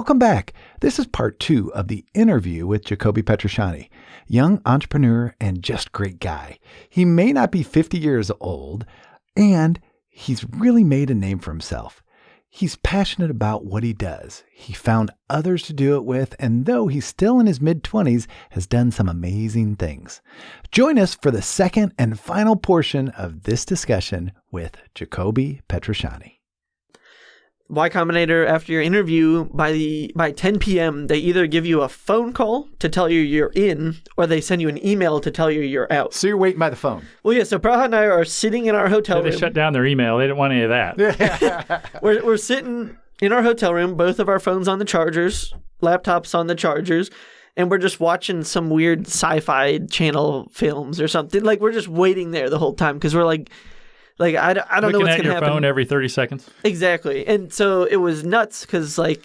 Welcome back. This is part 2 of the interview with Jacobi Petrucciani, young entrepreneur and just great guy. He may not be 50 years old, and he's really made a name for himself. He's passionate about what he does. He found others to do it with, and though he's still in his mid-20s, has done some amazing things. Join us for the second and final portion of this discussion with Jacobi Petrucciani. Y-Combinator, after your interview, by 10 p.m., they either give you a phone call to tell you you're in, or they send you an email to tell you you're out. So you're waiting by the phone. Well, yeah, so Praha and I are sitting in our hotel room. They shut down their email. They didn't want any of that. We're sitting in our hotel room, both of our phones on the chargers, laptops on the chargers, and we're just watching some weird sci-fi channel films or something. Like, we're just waiting there the whole time because we're like, I don't know what's going to happen. Looking at your phone every 30 seconds. Exactly. And so it was nuts because, like,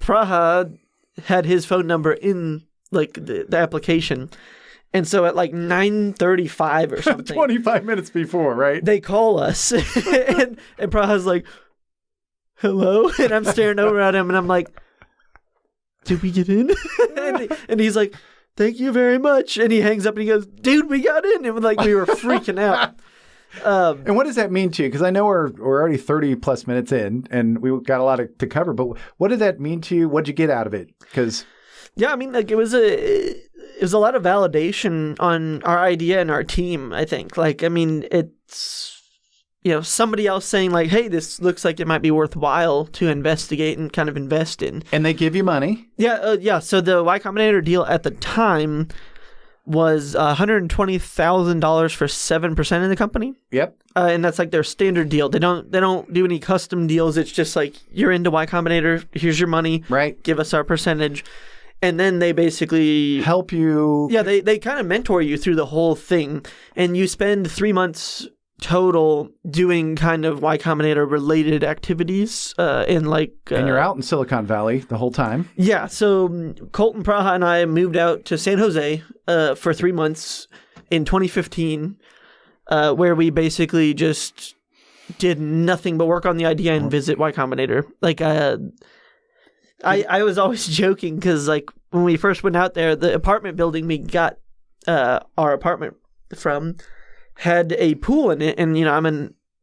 Praha had his phone number in, like, the application. And so at, like, 9:35 or something. 25 minutes before, right? They call us. and Praha's like, hello? And I'm staring over at him, and I'm like, did we get in? and he's like, thank you very much. And he hangs up, and he goes, dude, we got in. And, like, we were freaking out. And what does that mean to you? Because I know we're already 30 plus minutes in and we've got a lot to cover, but what did that mean to you? What'd you get out of it? Because yeah, I mean, like it was a lot of validation on our idea and our team, I think. Like, I mean, it's, you know, somebody else saying like, hey, this looks like it might be worthwhile to investigate and kind of invest in. And they give you money. Yeah. So the Y-Combinator deal at the time was $120,000 for 7% of the company. Yep. And that's like their standard deal. They don't do any custom deals. It's just like, you're into Y Combinator, here's your money. Right. Give us our percentage. And then they basically help you. Yeah, they kind of mentor you through the whole thing. And you spend 3 months total doing kind of Y Combinator related activities in like and you're out in Silicon Valley the whole time. Yeah, so Colton, Praha, and I moved out to San Jose for 3 months in 2015, where we basically just did nothing but work on the idea and visit Y Combinator. Like I was always joking because like when we first went out there, the apartment building we got our apartment from had a pool in it, and you know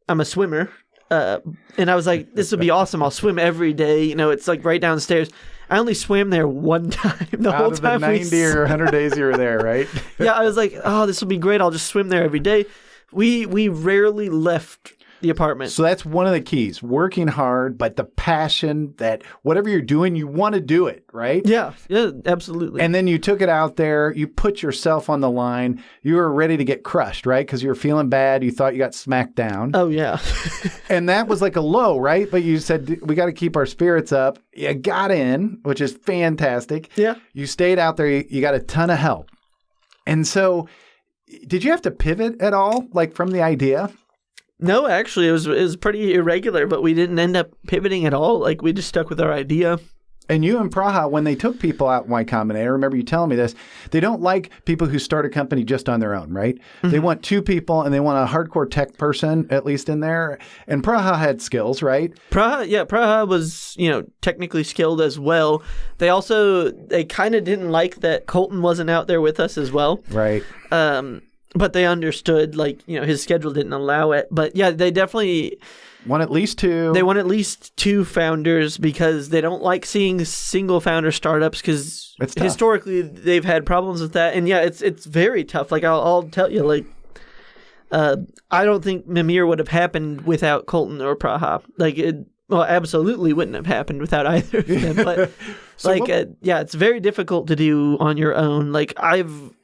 I'm a swimmer, and I was like, this would be awesome. I'll swim every day. You know, it's like right downstairs. I only swam there one time the whole time. Out of the 90 or 100 days you were there, right? Yeah, I was like, oh, this will be great. I'll just swim there every day. We rarely left the apartment. So that's one of the keys, working hard, but the passion that whatever you're doing, you want to do it, right? Yeah, absolutely. And then you took it out there, you put yourself on the line, you were ready to get crushed, right? Because you were feeling bad, you thought you got smacked down. Oh, yeah. And that was like a low, right? But you said, we got to keep our spirits up. You got in, which is fantastic. Yeah. You stayed out there, you got a ton of help. And so did you have to pivot at all, like from the idea? No, actually, it was pretty irregular, but we didn't end up pivoting at all. Like, we just stuck with our idea. And you and Praha, when they took people out in Y Combinator, I remember you telling me this, they don't like people who start a company just on their own, right? Mm-hmm. They want two people, and they want a hardcore tech person, at least in there. And Praha had skills, right? Praha was, you know, technically skilled as well. They kind of didn't like that Colton wasn't out there with us as well. Right. But they understood, like, you know, his schedule didn't allow it. But yeah, they definitely want at least two. They want at least two founders because they don't like seeing single founder startups because historically they've had problems with that. And yeah, it's very tough. Like I'll tell you, like I don't think Mimir would have happened without Colton or Praha. Like absolutely wouldn't have happened without either of them. But so it's very difficult to do on your own. Like I've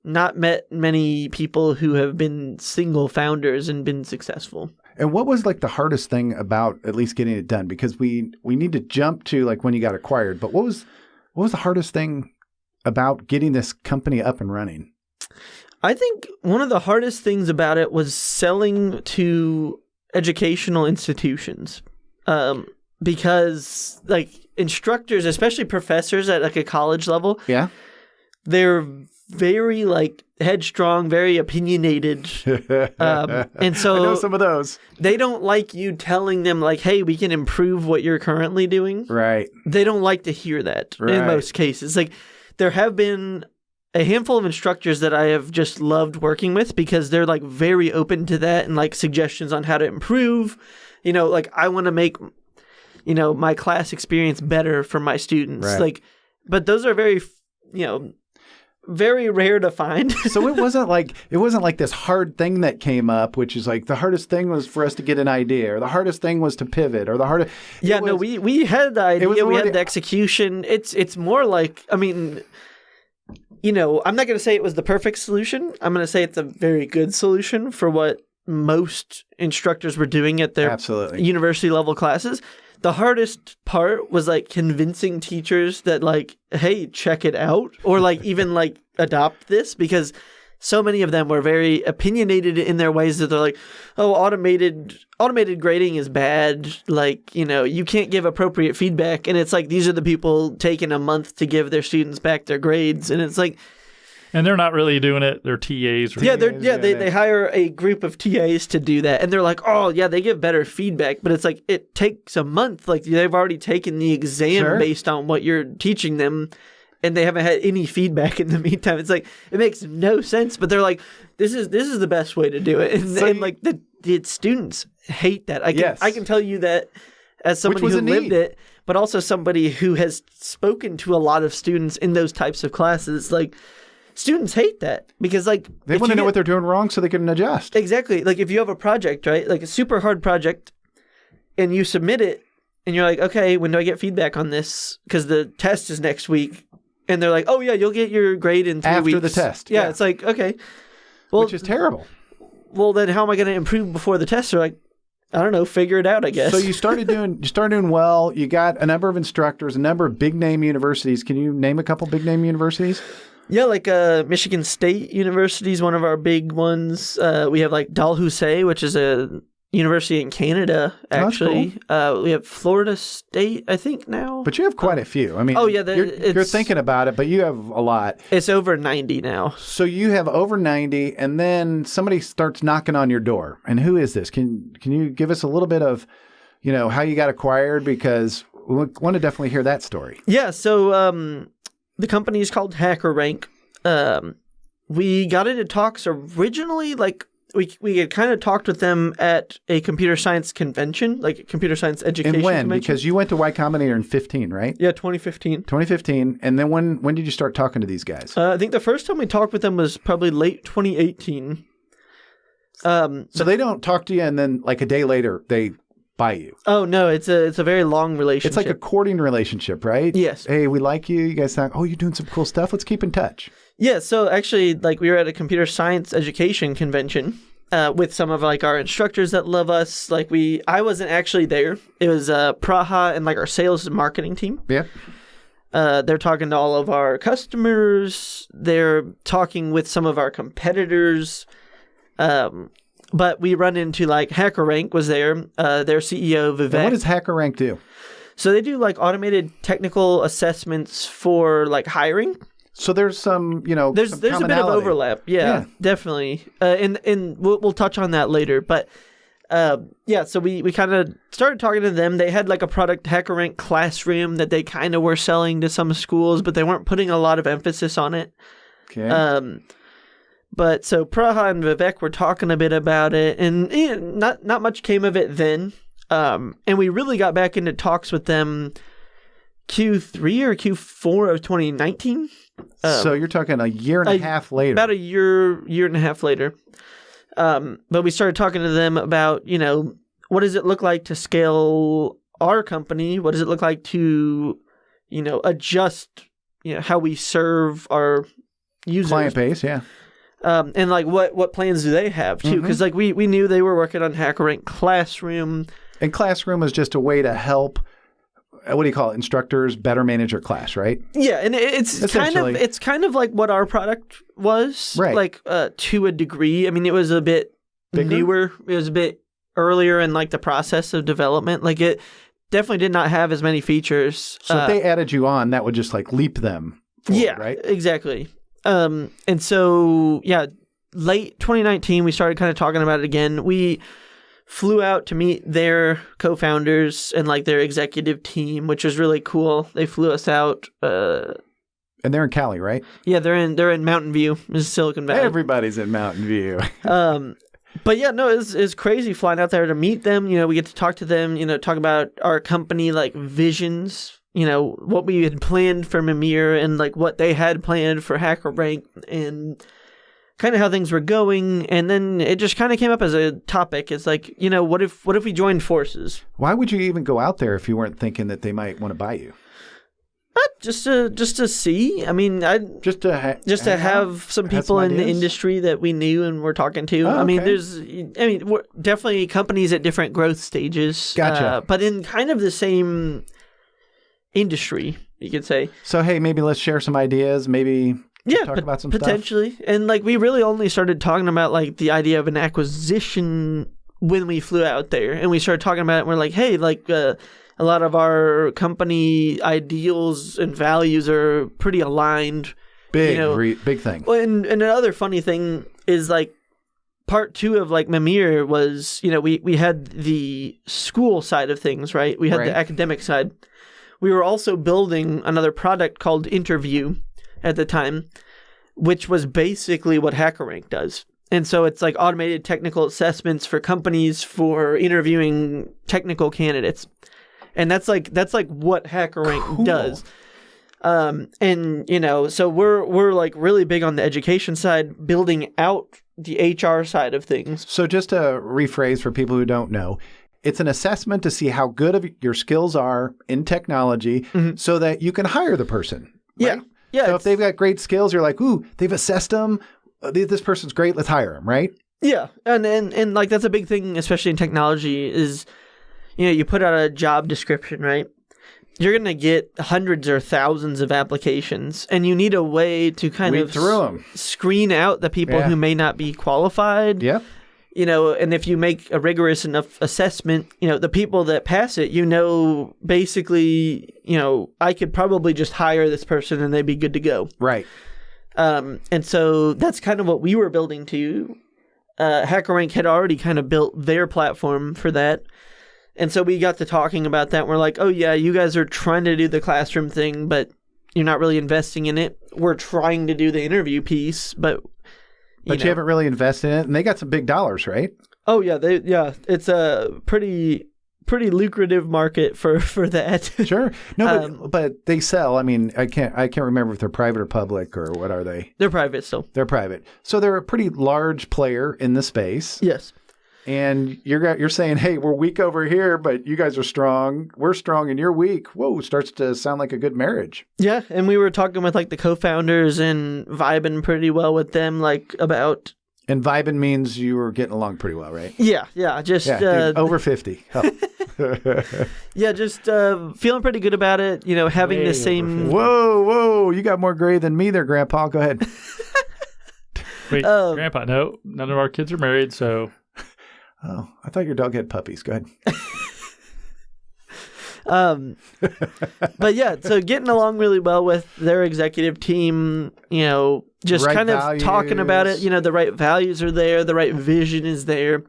not met many people who have been single founders and been successful. And what was like the hardest thing about at least getting it done? Because we need to jump to like when you got acquired, but what was the hardest thing about getting this company up and running? I think one of the hardest things about it was selling to educational institutions. Because like instructors, especially professors at like a college level, yeah, they're very like headstrong, very opinionated. And so I know some of those. They don't like you telling them like, hey, we can improve what you're currently doing. Right. They don't like to hear that in most cases. Like there have been a handful of instructors that I have just loved working with because they're like very open to that and like suggestions on how to improve. Like I want to make, my class experience better for my students. Right. Like, but those are very, very rare to find. So it wasn't like this hard thing that came up, which is like the hardest thing was for us to get an idea, or the hardest thing was to pivot, or the hardest. Yeah, no, we had the idea, we had the execution. It's more like, I mean, I'm not going to say it was the perfect solution. I'm going to say it's a very good solution for what most instructors were doing at their university level classes. The hardest part was like convincing teachers that like, hey, check it out, or like even like adopt this, because so many of them were very opinionated in their ways that they're like, oh, automated grading is bad. Like, you can't give appropriate feedback. And it's like, these are the people taking a month to give their students back their grades. And it's like, and they're not really doing it. They're TAs. They hire a group of TAs to do that. And they're like, oh, yeah, they give better feedback. But it's like, it takes a month. Like, they've already taken the exam based on what you're teaching them. And they haven't had any feedback in the meantime. It's like, it makes no sense. But they're like, this is the best way to do it. And like, the students hate that. I can tell you that as somebody who lived it, but also somebody who has spoken to a lot of students in those types of classes. Like, students hate that because like they want to know what they're doing wrong so they can adjust. Exactly. Like if you have a project, right? Like a super hard project and you submit it and you're like, okay, when do I get feedback on this? Because the test is next week. And they're like, oh yeah, you'll get your grade in 3 weeks. After the test. Yeah. It's like, okay. Well, which is terrible. Well, then how am I going to improve before the test? They're like, I don't know, figure it out, I guess. So you started doing well. You got a number of instructors, a number of big name universities. Can you name a couple big name universities? Yeah, like Michigan State University is one of our big ones. We have like Dalhousie, which is a university in Canada, actually. Oh, cool. We have Florida State, I think, now. But you have quite a few. I mean, you're thinking about it, but you have a lot. It's over 90 now. So you have over 90, and then somebody starts knocking on your door. And who is this? Can you give us a little bit of, how you got acquired? Because we want to definitely hear that story. Yeah, so the company is called HackerRank. We got into talks originally, like we had kind of talked with them at a computer science convention, like a computer science education convention. And when? Convention. Because you went to Y-Combinator in 15, right? Yeah, 2015. 2015. And then when did you start talking to these guys? I think the first time we talked with them was probably late 2018. So they don't talk to you and then like a day later they buy you. Oh no, it's a very long relationship. It's like a courting relationship, right? Yes. Hey, we like you. You guys think, oh, you're doing some cool stuff. Let's keep in touch. Yeah. So actually, like we were at a computer science education convention with some of like our instructors that love us. Like I wasn't actually there. It was Praha and like our sales and marketing team. Yeah. They're talking to all of our customers. They're talking with some of our competitors. But we run into like HackerRank was there, their CEO Vivek. And what does HackerRank do? So they do like automated technical assessments for like hiring. So there's some, there's some a bit of overlap. Yeah. Definitely. And we'll touch on that later. But so we kind of started talking to them. They had like a product, HackerRank Classroom, that they kind of were selling to some schools, but they weren't putting a lot of emphasis on it. Okay. But so Praha and Vivek were talking a bit about it, and not much came of it then. And we really got back into talks with them Q3 or Q4 of 2019. So you're talking a year and a half later. About a year and a half later. But we started talking to them about, what does it look like to scale our company? What does it look like to, adjust, how we serve our users? Client base, yeah. And like what plans do they have too? Because like we knew they were working on HackerRank Classroom. And Classroom is just a way to help, what do you call it, instructors better manage their class, right? Yeah, and it's kind of like what our product was, right? Like to a degree. I mean, it was a bit newer. It was a bit earlier in like the process of development. Like it definitely did not have as many features. So if they added you on, that would just like leap them forward, right? Exactly. And so, yeah, late 2019, we started kind of talking about it again. We flew out to meet their co-founders and like their executive team, which was really cool. They flew us out. And they're in Cali, right? Yeah, they're in Mountain View, is Silicon Valley. Everybody's in Mountain View. But yeah, no, it's crazy flying out there to meet them. You know, we get to talk to them, you know, talk about our company, like visions, you know, what we had planned for Mimir and like what they had planned for HackerRank and kind of how things were going. And then it just kind of came up as a topic. It's like, you know, what if we joined forces? Why would you even go out there if you weren't thinking that they might want to buy you? Just to see. I mean, just to have some people in the industry that we knew and were talking to. Oh, I mean, okay. we're definitely companies at different growth stages. Gotcha. But in kind of the same industry, you could say. So, hey, maybe let's share some ideas. Maybe talk about some potentially. stuff. And like we really only started talking about like the idea of an acquisition when we flew out there, and we started talking about it. And we're like, hey, like. A lot of our company ideals and values are pretty aligned. Big thing. Well, and another funny thing is like part 2 of like Mimir was, you know, we had the school side of things, right? We had the academic side. We were also building another product called Interview at the time, which was basically what HackerRank does. And so it's like automated technical assessments for companies for interviewing technical candidates. And that's like what HackerRank does. And you know, so we're like really big on the education side, building out the HR side of things. So just to rephrase for people who don't know, it's an assessment to see how good of your skills are in technology so that you can hire the person. Right? Yeah. So if they've got great skills, you're like, ooh, they've assessed them. This person's great. Let's hire them, right? Yeah. And like that's a big thing, especially in technology, is you know, you put out a job description, right? You're going to get hundreds or thousands of applications, and you need a way to kind of screen out the people who may not be qualified. Yeah. You know, and if you make a rigorous enough assessment, you know, the people that pass it, you know, basically, you know, I could probably just hire this person and they'd be good to go. Right. And so that's kind of what we were building to. HackerRank had already kind of built their platform for that. And so we got to talking about that. And we're like, oh, yeah, you guys are trying to do the classroom thing, but you're not really investing in it. We're trying to do the interview piece, but you haven't really invested in it. And they got some big dollars, right? Oh, yeah. It's a pretty lucrative market for that. Sure. No, but they sell. I mean, I can't remember if they're private or public or what are they? They're private still. They're private. So they're a pretty large player in the space. Yes. And you're saying, hey, we're weak over here, but you guys are strong. We're strong and you're weak. Whoa, starts to sound like a good marriage. Yeah, and we were talking with like the co-founders and vibing pretty well with them, like about. And vibing means you were getting along pretty well, right? Yeah, just dude, over 50. Oh. Yeah, just feeling pretty good about it. You know, having the same. Whoa! You got more gray than me, there, Grandpa. Go ahead. Wait, Grandpa? No, none of our kids are married, so. Oh, I thought your dog had puppies. Go ahead. But yeah, so getting along really well with their executive team, you know, just kind of talking about it, you know, the right values are there, the right vision is there.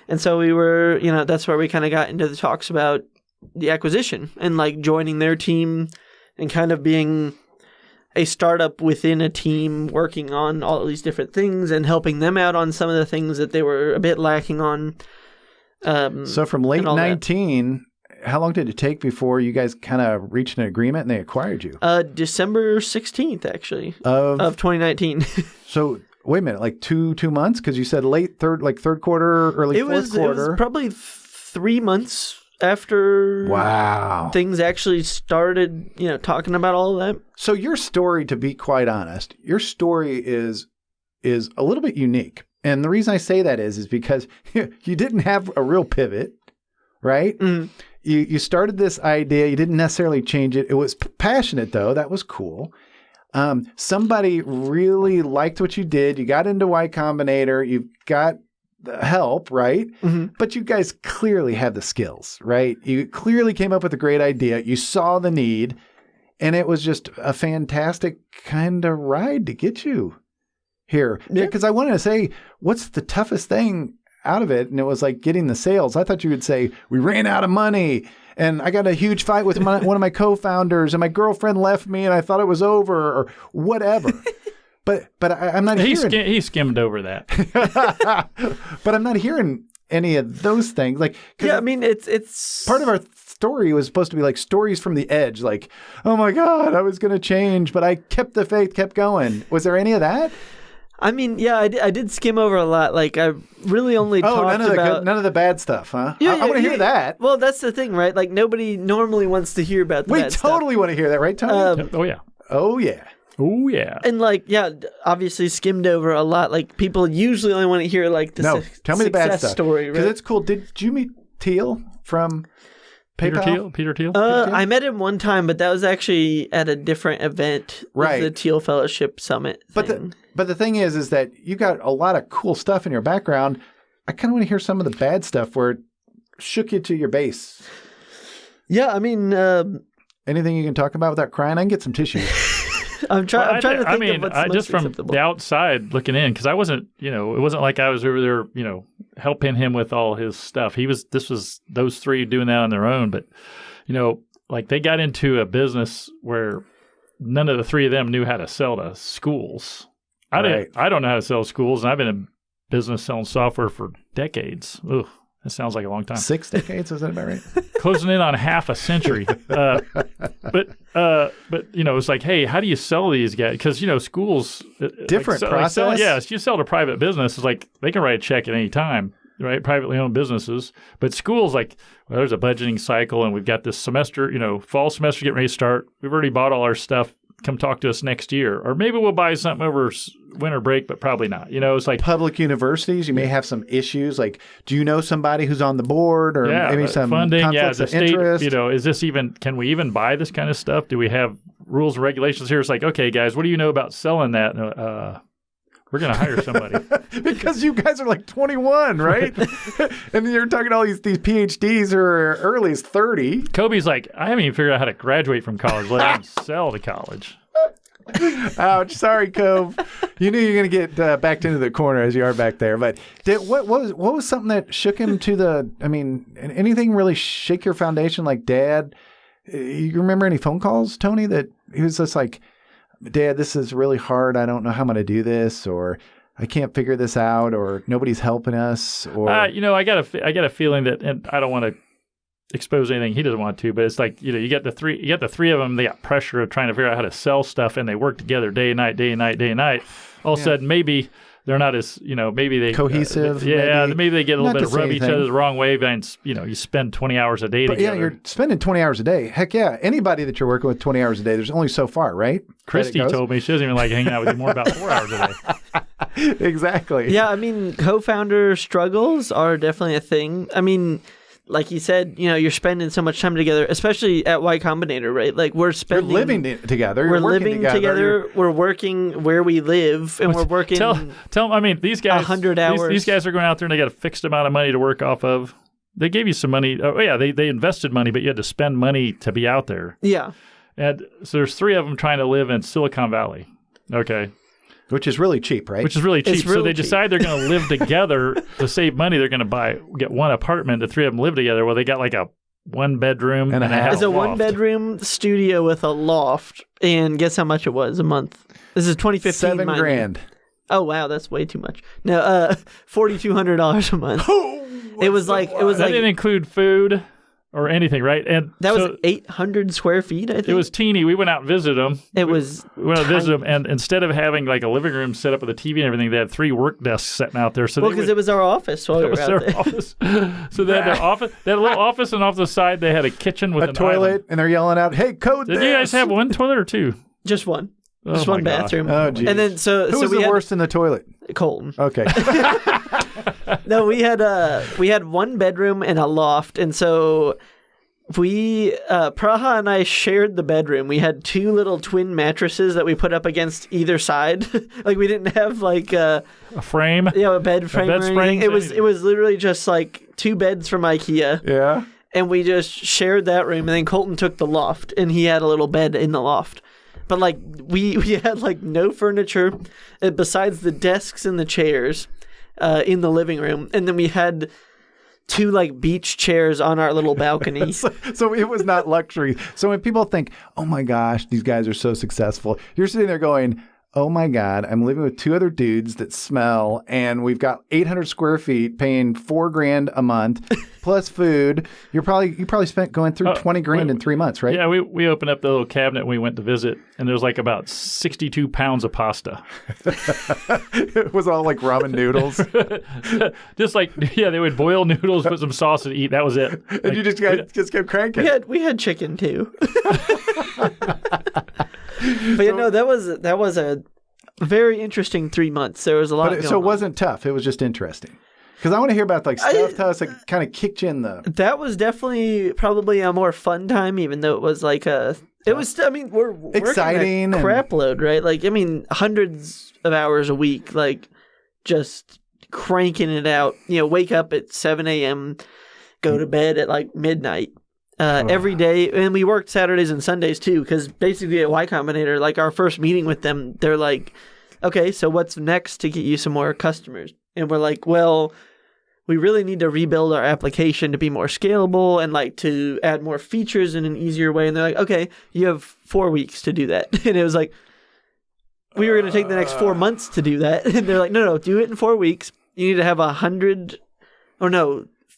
And so we were, you know, that's where we kind of got into the talks about the acquisition and like joining their team and kind of being a startup within a team working on all these different things and helping them out on some of the things that they were a bit lacking on. So from late 19, how long did it take before you guys kind of reached an agreement and they acquired you? December 16th, actually, of 2019. So wait a minute, like two months? Because you said third quarter, early fourth quarter. It was probably 3 months after things actually started, you know, talking about all of that. So your story, to be quite honest, your story is a little bit unique. And the reason I say that is because you didn't have a real pivot, right? Mm-hmm. You started this idea. You didn't necessarily change it. It was passionate, though. That was cool. Somebody really liked what you did. You got into YCombinator. You've got the help, right? Mm-hmm. But you guys clearly have the skills, right? You clearly came up with a great idea. You saw the need, And it was just a fantastic kind of ride to get you here. Because I wanted to say, what's the toughest thing out of it? And it was like getting the sales. I thought you would say, we ran out of money and I got a huge fight with one of my co-founders and my girlfriend left me and I thought it was over or whatever. But I'm not hearing... He skimmed over that. But I'm not hearing any of those things. Like, yeah, I mean, it's... Part of our story was supposed to be like stories from the edge. Like, oh my God, I was going to change, but I kept the faith, kept going. Was there any of that? I mean, yeah, I did skim over a lot. Like, I really only talked about... none of the bad stuff, huh? Yeah, I want to hear that. Well, that's the thing, right? Like, nobody normally wants to hear about the bad stuff. We totally want to hear that, right, Tony? Oh, yeah. Oh, yeah. Oh, yeah. And, like, yeah, obviously skimmed over a lot. Like, people usually only want to hear, like, the tell me the bad stuff. Story, right? Because it's cool. Did you meet Teal from PayPal? Peter Thiel? I met him one time, but that was actually at a different event. Right. The Teal Fellowship Summit thing. But the thing is that you got a lot of cool stuff in your background. I kind of want to hear some of the bad stuff where it shook you to your base. Yeah, I mean... anything you can talk about without crying? I can get some tissue. I'm trying to think of what's most just from acceptable. the outside looking in, because I wasn't, it wasn't like I was over there, helping him with all his stuff. This was those three doing that on their own. But, like they got into a business where none of the three of them knew how to sell to schools. I don't know how to sell to schools, and I've been in business selling software for decades. Ugh. That sounds like a long time. 6 decades, is that about right? Closing in on half a century. But it's like, hey, how do you sell these guys? Because schools different process. If you sell to private business, it's like they can write a check at any time, right? Privately owned businesses. But schools, like, well, there's a budgeting cycle, and we've got this semester, fall semester getting ready to start. We've already bought all our stuff. Come talk to us next year, or maybe we'll buy something over winter break, but probably not. It's like public universities. You may have some issues. Like, do you know somebody who's on the board, or maybe some funding? Conflicts of state, interest? Is this even? Can we even buy this kind of stuff? Do we have rules and regulations here? It's like, okay, guys, what do you know about selling that? We're going to hire somebody. Because you guys are like 21, right? And you're talking to all these PhDs who are early as 30. Kobe's like, I haven't even figured out how to graduate from college, let alone sell to college. Ouch. Sorry, Cove. You knew you were going to get backed into the corner as you are back there. But what was something that shook him to anything really shake your foundation like Dad? You remember any phone calls, Tony, that he was just like, Dad, this is really hard. I don't know how I'm going to do this, or I can't figure this out, or nobody's helping us, or I got a feeling that, and I don't want to expose anything he doesn't want to, but it's like you got the three of them. They got pressure of trying to figure out how to sell stuff, and they work together day and night. All of a sudden, maybe they're not as maybe they cohesive. Maybe they get a little bit of rub each other the wrong way. And you spend 20 hours a day together. Yeah, you're spending 20 hours a day. Heck yeah, anybody that you're working with 20 hours a day. There's only so far, right? Christy told me she doesn't even like hanging out with you more about 4 hours a day. Exactly. Yeah, I mean, co-founder struggles are definitely a thing. I mean, like he said, you're spending so much time together, especially at YCombinator, right? Like You're living together. We're living together. We're working where we live, and we're working. Tell them. I mean, these guys. 100 hours. These guys are going out there, and they got a fixed amount of money to work off of. They gave you some money. Oh yeah, they invested money, but you had to spend money to be out there. Yeah. And so there's 3 of them trying to live in Silicon Valley. Okay. Which is really cheap, right? So they decide they're going to live together to save money. They're going to get one apartment. The 3 of them live together. Well, they got like a 1-bedroom and a half. It's a 1-bedroom studio with a loft. And guess how much it was a month? This is 2015. $7,000. Oh wow, that's way too much. No, $4,200 a month. That didn't include food or anything, right? And that was 800 square feet, I think. It was teeny. We went out and visited them. We went out and visited them, and instead of having like a living room set up with a TV and everything, they had 3 work desks sitting out there. So because it was our office while we were out there. Office. So they had their office. They had a little office, and off the side they had a kitchen with a toilet, island. And they're yelling out, "Hey, code this!" Did you guys have 1 toilet or 2? Just one. Just one bathroom. Gosh. Oh, geez. And then who was the worst in the toilet? Colton. Okay. No, we had 1 bedroom and a loft, and so Praha and I shared the bedroom. We had 2 little twin mattresses that we put up against either side. Like we didn't have like a frame. Yeah, a bed frame. It was literally just like 2 beds from IKEA. Yeah. and we just shared that room. And then Colton took the loft, and he had a little bed in the loft. But like we had like no furniture besides the desks and the chairs in the living room, and then we had 2 like beach chairs on our little balcony. So it was not luxury. So when people think, "Oh my gosh, these guys are so successful," you're sitting there going, "Oh my God, I'm living with 2 other dudes that smell, and we've got 800 square feet, paying $4,000 a month plus food." You probably spent going through $20,000 in 3 months, right? Yeah, we opened up the little cabinet we went to visit, and there's like about 62 pounds of pasta. It was all like ramen noodles. Just like, yeah, they would boil noodles, put some sauce and eat. That was it. And like, you just kept cranking. We had chicken too. But yeah, no, that was a very interesting 3 months. There was a lot. So it wasn't tough. It was just interesting. Because I want to hear about like stuff to us that kind of kicked you in the. That was definitely probably a more fun time, even though it was like a. It was. I mean, we're exciting, working a crap load, right? Like, I mean, hundreds of hours a week, like just cranking it out. You know, wake up at 7 a.m., go to bed at like midnight. Every day, and we worked Saturdays and Sundays too, because basically at Y-Combinator, like our first meeting with them, they're like, "Okay, so what's next to get you some more customers?" And we're like, "Well, we really need to rebuild our application to be more scalable and like to add more features in an easier way." And they're like, "Okay, you have 4 weeks to do that." And it was like, we were going to take the next 4 months to do that, and they're like, "No, do it in 4 weeks. You need to have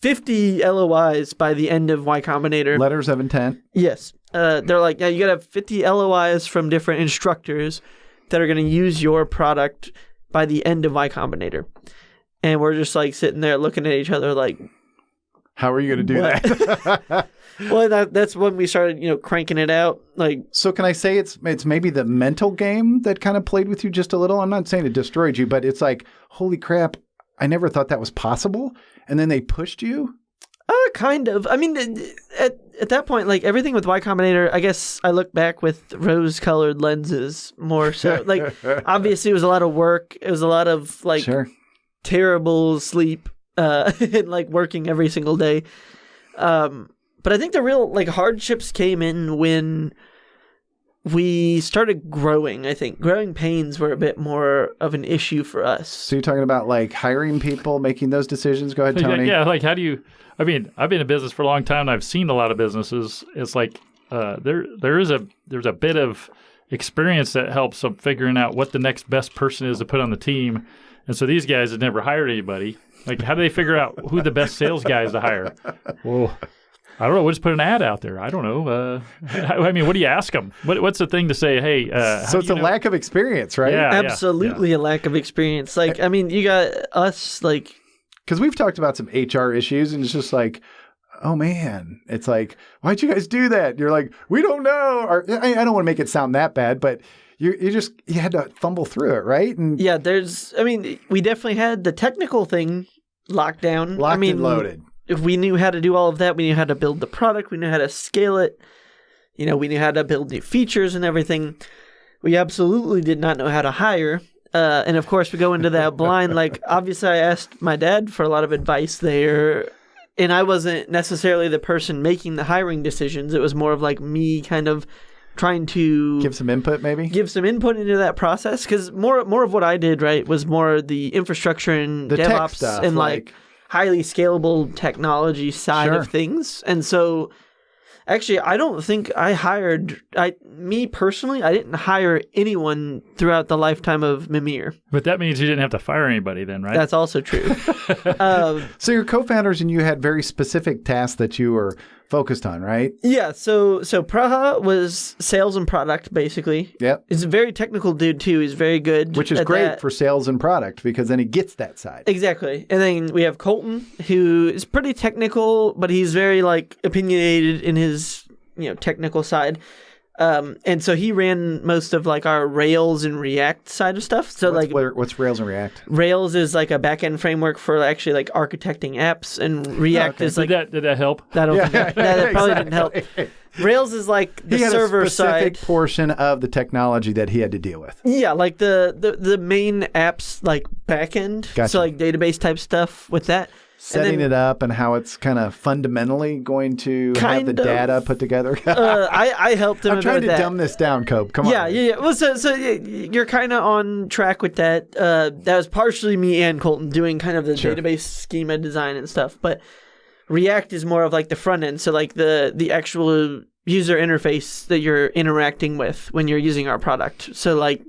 50 LOIs by the end of Y Combinator." Letters of intent. Yes. They're like, "Yeah, you got to have 50 LOIs from different instructors that are going to use your product by the end of Y Combinator." And we're just like sitting there looking at each other like, "How are you going to do that?" Well, that's when we started, cranking it out. Like, so can I say it's maybe the mental game that kind of played with you just a little? I'm not saying it destroyed you, but it's like, holy crap, I never thought that was possible. And then they pushed you? Kind of. I mean, at that point, like everything with Y Combinator, I guess I look back with rose-colored lenses more so. Like, obviously, it was a lot of work. It was a lot of like terrible sleep and like working every single day. But I think the real like hardships came in when we started growing. I think growing pains were a bit more of an issue for us. So you're talking about like hiring people, making those decisions? Go ahead, Tony. Yeah, like how do you, I mean, I've been in business for a long time and I've seen a lot of businesses. It's like there's a bit of experience that helps them figuring out what the next best person is to put on the team. And so these guys had never hired anybody. Like, how do they figure out who the best sales guy is to hire? Well, I don't know. We'll just put an ad out there. I don't know. I mean, what do you ask them? What's the thing to say? Hey, so it's a lack of experience, right? Yeah, absolutely a lack of experience. Like, I mean, you got us like, because we've talked about some HR issues, and it's just like, oh man, it's like, why'd you guys do that? You're like, we don't know. Or I don't want to make it sound that bad, but you had to fumble through it, right? And yeah, we definitely had the technical thing locked down. And loaded. If we knew how to do all of that, we knew how to build the product, we knew how to scale it, we knew how to build new features and everything. We absolutely did not know how to hire. And of course, we go into that blind. Like, obviously, I asked my dad for a lot of advice there, and I wasn't necessarily the person making the hiring decisions. It was more of like me kind of trying to give some input into that process. Because more of what I did, right, was more the infrastructure and the DevOps tech stuff, and like highly scalable technology side of things. And so actually, I don't think I hired, me personally, I didn't hire anyone throughout the lifetime of Mimir. But that means you didn't have to fire anybody then, right? That's also true. So your co-founders and you had very specific tasks that you were focused on, right? Yeah. So Praha was sales and product, basically. Yep. He's a very technical dude, too. He's very good. Which is great for sales and product, because then he gets that side. Exactly. And then we have Colton, who is pretty technical, but he's very like opinionated in his technical side. And so he ran most of like our Rails and React side of stuff. So what's Rails and React? Rails is like a backend framework for actually like architecting apps, and React is like did that help? I don't think that probably didn't help. Rails is like the server side. He had a specific portion of the technology that he had to deal with. Yeah, like the main apps like backend. Gotcha. So like database type stuff with that. setting it up and how it's kind of fundamentally going to have the data put together? I helped him. I'm trying to that. dumb this down, Cope. Come on. Yeah. Well, so you're kind of on track with that. That was partially me and Colton doing kind of the database schema design and stuff. But React is more of like the front end. So like the actual user interface that you're interacting with when you're using our product. So like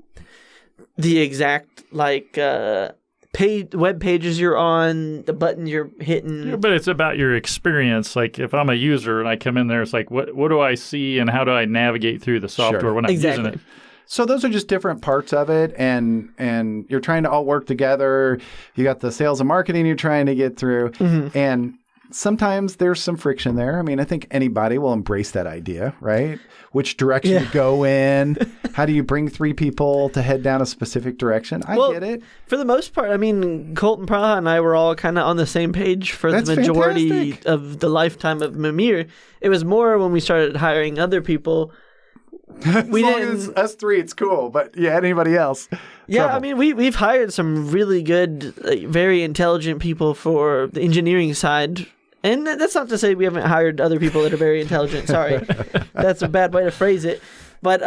the exact like web pages you're on, the button you're hitting. Yeah, but it's about your experience. Like if I'm a user and I come in there, it's like what do I see and how do I navigate through the software when I'm using it? So those are just different parts of it, and you're trying to all work together. You got the sales and marketing you're trying to get through, and sometimes there's some friction there. I mean, I think anybody will embrace that idea, right? Which direction to go in. How do you bring three people to head down a specific direction? I get it. For the most part, I mean, Colton Praha and I were all kind of on the same page for the majority of the lifetime of Mimir. It was more when we started hiring other people. As long as us three, it's cool. But anybody else. Yeah, trouble. I mean, we've hired some really good, very intelligent people for the engineering side. And that's not to say we haven't hired other people that are very intelligent. Sorry. That's a bad way to phrase it. But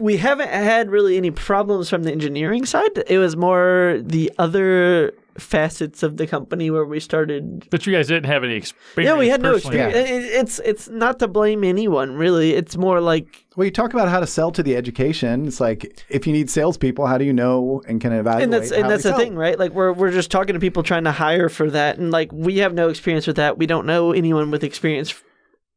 we haven't had really any problems from the engineering side. It was more the other facets of the company where we started. But you guys didn't have any experience. Yeah, we had no personally. experience. It's not to blame anyone, really. It's more like... Well, you talk about how to sell to the education. It's like, if you need salespeople, how do you know and can evaluate? And that's the thing, right? Like we're just talking to people trying to hire for that, and like we have no experience with that. We don't know anyone with experience.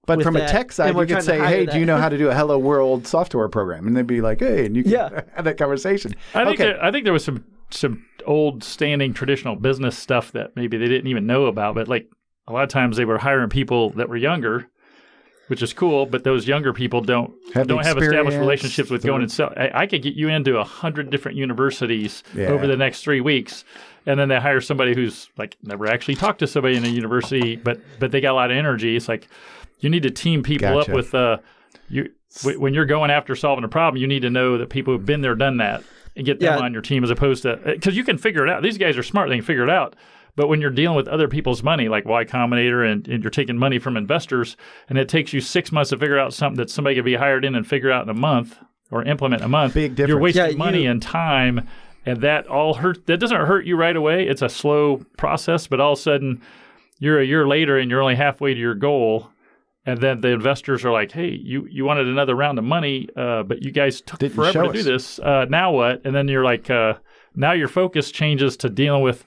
But from a tech side, you could say, "Hey, do you know how to do a Hello World software program?" And they'd be like, "Hey," and you can have that conversation. I think there was some old standing traditional business stuff that maybe they didn't even know about, but like a lot of times they were hiring people that were younger, which is cool, but those younger people don't have established relationships with going and sell. I could get you into 100 different universities over the next 3 weeks, and then they hire somebody who's like never actually talked to somebody in a university, but they got a lot of energy. It's like you need to team people up with when you're going after solving a problem, you need to know that people who've been there, done that, and get them on your team as opposed to because you can figure it out. These guys are smart; they can figure it out. But when you're dealing with other people's money, like YCombinator, and you're taking money from investors, and it takes you 6 months to figure out something that somebody could be hired in and figure out in a month or implement in a month, big difference. You're wasting money and time, and that all hurt. That doesn't hurt you right away. It's a slow process, but all of a sudden, you're a year later and you're only halfway to your goal. And then the investors are like, hey, you wanted another round of money, but you guys took forever to do this. Now what? And then you're like, now your focus changes to dealing with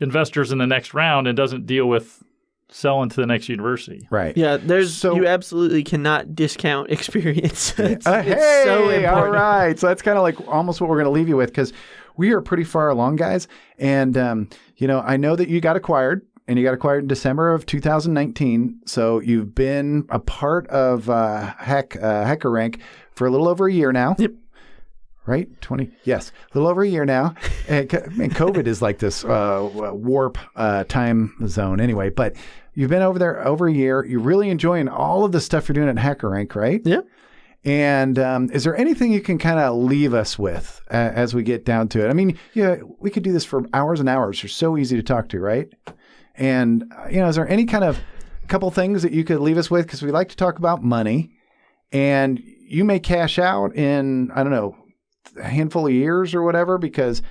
investors in the next round and doesn't deal with selling to the next university. Right. Yeah, you absolutely cannot discount experience. It's hey, so important. All right. So that's kind of like almost what we're going to leave you with because we are pretty far along, guys. And, I know that you got acquired. And you got acquired in December of 2019. So you've been a part of HackerRank for a little over a year now. Yep. Right? A little over a year now. And COVID is like this warp time zone anyway. But you've been over there over a year. You're really enjoying all of the stuff you're doing at HackerRank, right? Yeah. And is there anything you can kind of leave us with as we get down to it? I mean, we could do this for hours and hours. You're so easy to talk to, right? And, is there any kind of couple things that you could leave us with? Because we like to talk about money. And you may cash out in, I don't know, a handful of years or whatever, because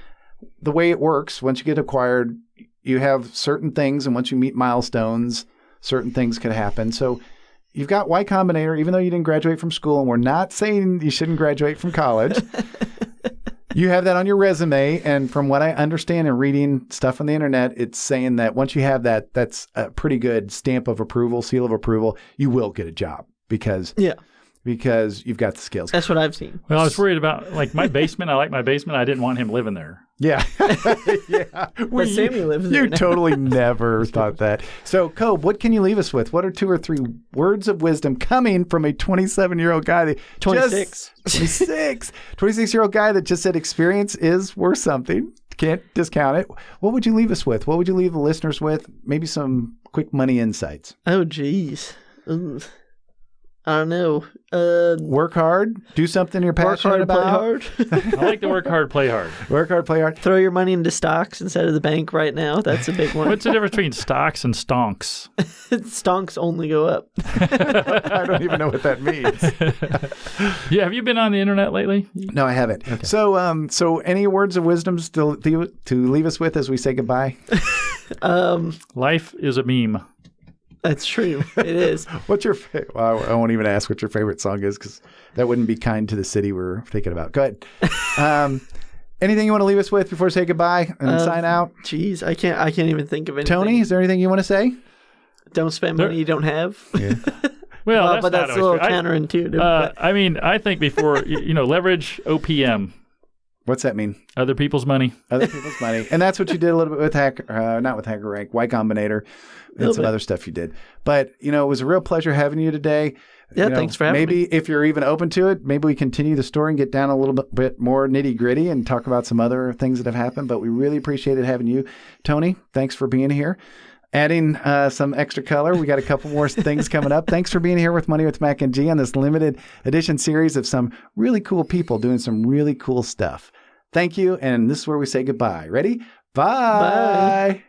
the way it works, once you get acquired, you have certain things. And once you meet milestones, certain things could happen. So you've got YCombinator, even though you didn't graduate from school. And we're not saying you shouldn't graduate from college. You have that on your resume, and from what I understand and reading stuff on the internet, it's saying that once you have that, that's a pretty good stamp of approval, seal of approval. You will get a job because you've got the skills. That's what I've seen. Well, I was worried about like my basement. I like my basement. I didn't want him living there. Yeah. But Sammy lives there. You totally never thought that. So, Cobe, what can you leave us with? What are 2 or 3 words of wisdom coming from a 27-year-old guy that 26-year-old guy that just said experience is worth something. Can't discount it. What would you leave us with? What would you leave the listeners with? Maybe some quick money insights. Oh, geez. I don't know. Work hard. Do something you're passionate about. Play hard. I like to work hard, play hard. Work hard, play hard. Throw your money into stocks instead of the bank right now. That's a big one. What's the difference between stocks and stonks? Stonks only go up. I don't even know what that means. Yeah, have you been on the internet lately? No, I haven't. Okay. So any words of wisdom to leave us with as we say goodbye? Life is a meme. That's true. It is. What's your well, I won't even ask what your favorite song is because that wouldn't be kind to the city we're thinking about. Go ahead. Anything you want to leave us with before we say goodbye and sign out? Jeez, I can't even think of anything. Tony, is there anything you want to say? Don't spend money you don't have. Yeah. Well, but that's a little counterintuitive. I mean, I think before, leverage OPM. What's that mean? Other people's money. Other people's money. And that's what you did a little bit with not with HackerRank, YCombinator, and some other stuff you did. But, it was a real pleasure having you today. Yeah, thanks for having me. Maybe if you're even open to it, maybe we continue the story and get down a little bit more nitty gritty and talk about some other things that have happened. But we really appreciated having you. Tony, thanks for being here. Adding some extra color. We got a couple more things coming up. Thanks for being here with Money with Mac and G on this limited edition series of some really cool people doing some really cool stuff. Thank you. And this is where we say goodbye. Ready? Bye. Bye.